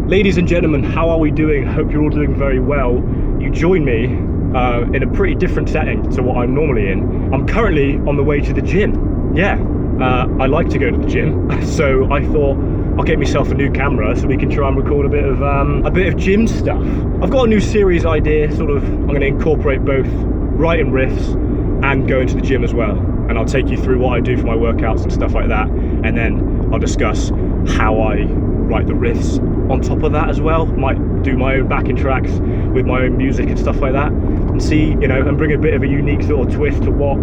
Ladies and gentlemen, how are we doing? Hope you're all doing very well. You join me in a pretty different setting to what I'm normally in. I'm currently on the way to the gym. Yeah, I like to go to the gym, so I thought I'll get myself a new camera so we can try and record a bit of gym stuff. I've got a new series idea, I'm going to incorporate both writing riffs and going to the gym as well. And I'll take you through what I do for my workouts and stuff like that, and then I'll discuss how I write the riffs on top of that as well. Might do my own backing tracks with my own music and stuff like that, and see, and bring a bit of a unique sort of twist to what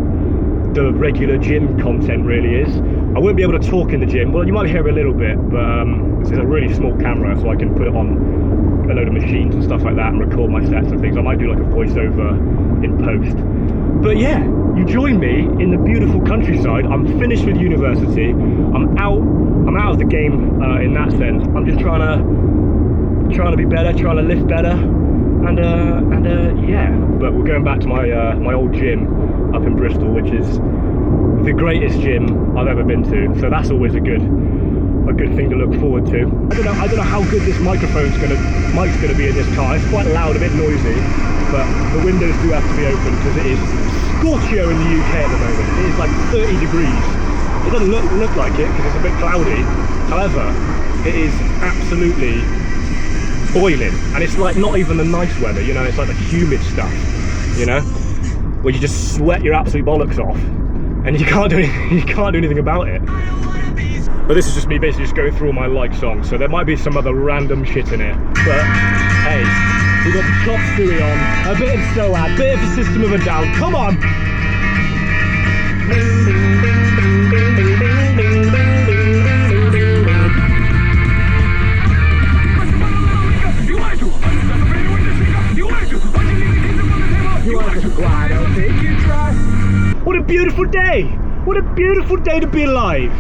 the regular gym content really is. I won't be able to talk in the gym. Well, you might hear a little bit, but this is a really small camera, so I can put it on a load of machines and stuff like that and record my sets and things. I might do like a voiceover in post. But yeah, you join me in the beautiful countryside. I'm finished with university. I'm out of the game in that sense. I'm just trying to be better, trying to lift better, and yeah. But we're going back to my old gym up in Bristol, which is the greatest gym I've ever been to. So that's always a good thing to look forward to. I don't know how good this mic's gonna be in this car. It's quite loud, a bit noisy, but the windows do have to be open because it is scorchio in the UK at the moment. It is like 30 degrees. It doesn't look like it because it's a bit cloudy. However, it is absolutely boiling, and it's like not even the nice weather, it's like the humid stuff, where you just sweat your absolute bollocks off, and you can't do anything about it. But this is just me basically just going through all my like songs, so there might be some other random shit in it. But hey, we got the Chop Suey on, a bit of Soad, bit of a System of a Down. Come on! What a beautiful day! What a beautiful day to be alive!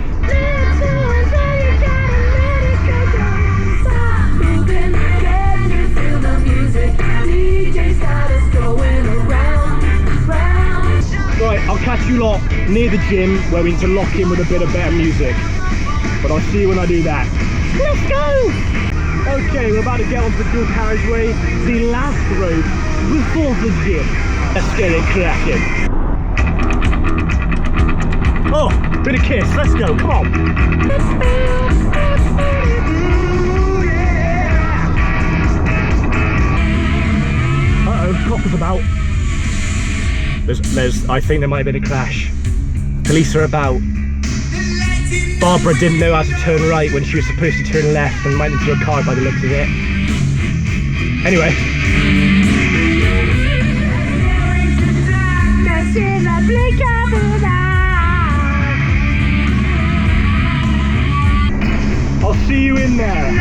Right, I'll catch you lot near the gym where we need to lock in with a bit of better music. But I'll see you when I do that. Let's go! Okay, we're about to get onto the dual carriageway, the last road before the gym. Let's get it cracking. Oh, bit of Kiss, let's go, come on. Uh-oh, coppers about. I think there might have been a crash. Police are about. Barbara didn't know how to turn right when she was supposed to turn left and went into a car by the looks of it. Anyway. I'll see you in there.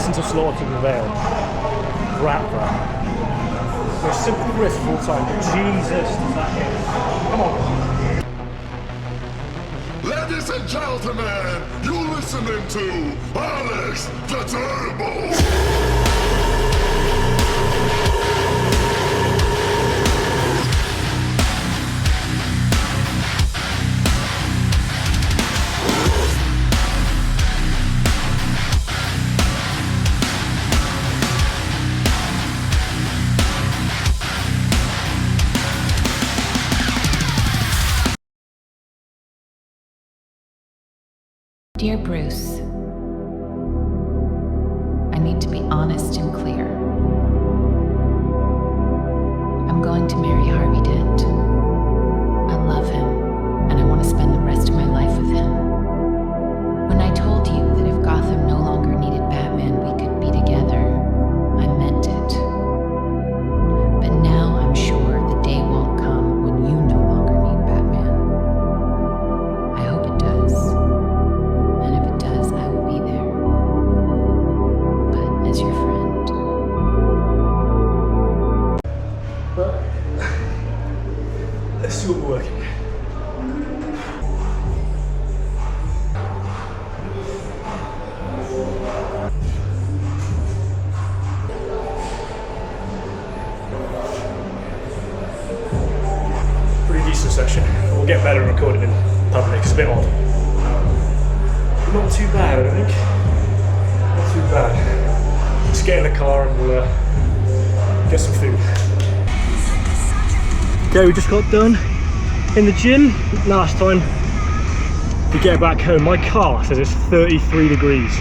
Listen to Slaughter to Prevail. Ratva. Most simple riff of all time, but Jesus, does that hit. Come on. Ladies and gentlemen, you're listening to Alex the Turbo. Dear Bruce, I need to be honest and clear. I'm going to marry Harvey Dent. I love him, and I want to spend the rest of my life with him. When I told you that if Gotham no longer needed Batman, we could be together, I meant it. But now I'm sure the day won't come when you no longer need Batman. I hope it does. And if it does, I will be there. But as your friend. But let's see what we're working with. Pretty decent session. We'll get better recording in public. It's a bit odd. Not too bad, I think. Not too bad. Let's get in the car and we'll get some food. Okay, we just got done in the gym. Last time we get back home, my car says it's 33 degrees.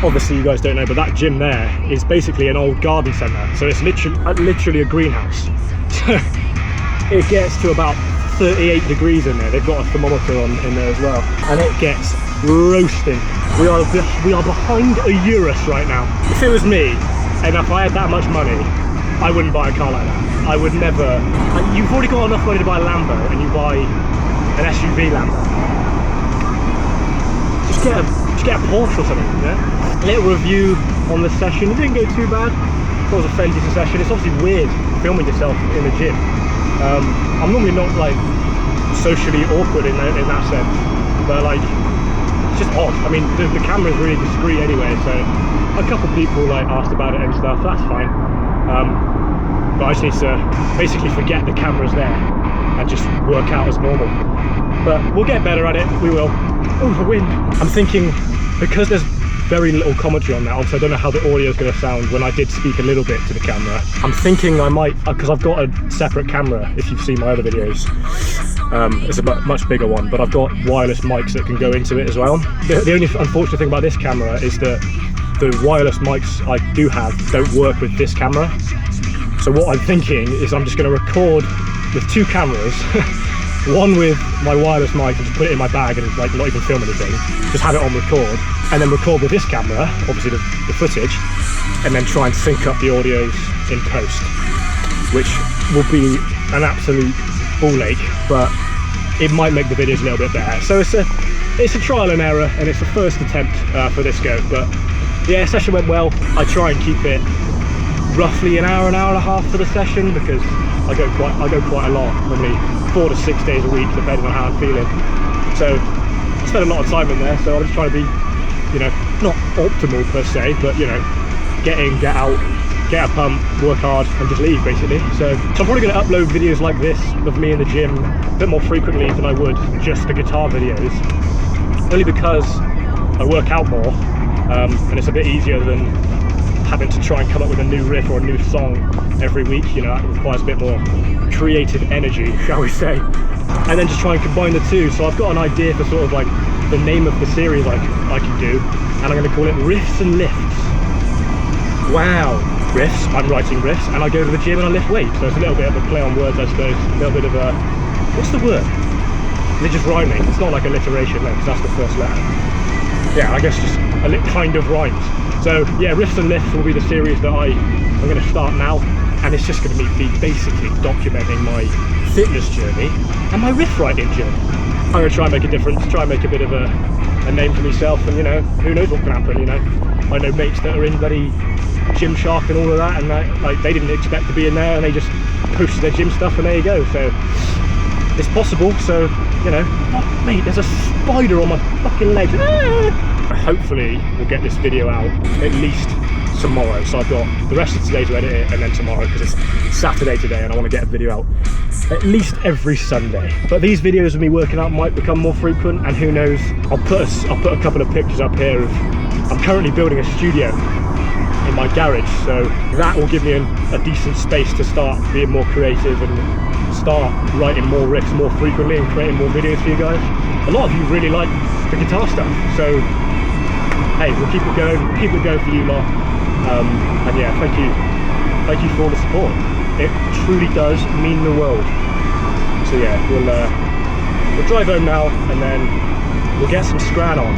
Obviously you guys don't know, but that gym there is basically an old garden centre. So it's literally a greenhouse. So it gets to about 38 degrees in there. They've got a thermometer in there as well, and it gets roasting. We are behind a Urus right now. If it was me, and if I had that much money, I wouldn't buy a car like that. I would never. You've already got enough money to buy a Lambo, and you buy an SUV Lambo. Just get a Porsche or something. Yeah. A little review on the session. It didn't go too bad. It was a fairly decent session. It's obviously weird filming yourself in the gym. I'm normally not like socially awkward in that sense, but like it's just odd. I mean, the camera's really discreet anyway, so a couple people like asked about it and stuff. That's fine. But I just need to basically forget the camera's there and just work out as normal. But we'll get better at it. We will. Oh, the wind. I'm thinking because there's very little commentary on that. Obviously, I don't know how the audio is going to sound when I did speak a little bit to the camera. I'm thinking I might, because I've got a separate camera, if you've seen my other videos. It's a much bigger one, but I've got wireless mics that can go into it as well. The only unfortunate thing about this camera is that the wireless mics I do have don't work with this camera. So what I'm thinking is I'm just going to record with two cameras. One with my wireless mic and just put it in my bag and like not even film anything, just have it on record, and then record with this camera, obviously the footage, and then try and sync up the audios in post, which will be an absolute ball ache, but it might make the videos a little bit better. So it's a trial and error, and it's the first attempt for this go. But yeah, session went well. I try and keep it roughly an hour and a half for the session because I go quite a lot, normally 4 to 6 days a week, depending on how I'm feeling. So I spend a lot of time in there, so I'm just trying to be, you know, not optimal per se, but you know, get in, get out, get a pump, work hard, and just leave basically. So I'm probably going to upload videos like this of me in the gym a bit more frequently than I would just the guitar videos, only because I work out more, and it's a bit easier than having to try and come up with a new riff or a new song every week. You know, that requires a bit more creative energy, shall we say, and then just try and combine the two. So I've got an idea for sort of like the name of the series I can do, and I'm going to call it Riffs and Lifts. Wow, riffs, I'm writing riffs, and I go to the gym and I lift weights, so it's a little bit of a play on words, I suppose, a little bit of a, what's the word? Is it just rhyming? It's not like alliteration, no, because that's the first letter. Yeah, I guess just kind of rhymes. So yeah, Riffs and Lifts will be the series that I'm going to start now, and it's just going to be basically documenting my fitness journey and my riff writing journey. I'm going to try and make a difference, try and make a bit of a name for myself, and you know, who knows what can happen, you know. I know mates that are in bloody Gymshark and all of that, and like they didn't expect to be in there, and they just posted their gym stuff, and there you go. So it's possible. So you know, oh, mate, there's a spider on my fucking leg. Hopefully we'll get this video out at least tomorrow. So I've got the rest of today to edit it, and then tomorrow, because it's Saturday today and I want to get a video out at least every Sunday. But these videos of me working out might become more frequent, and who knows, I'll put a couple of pictures up here of, I'm currently building a studio in my garage, so that will give me a decent space to start being more creative and start writing more riffs more frequently and creating more videos for you guys. A lot of you really like the guitar stuff, so hey, we'll keep it going for you lot. And yeah, thank you for all the support. It truly does mean the world. So yeah, we'll drive home now, and then we'll get some Scran on.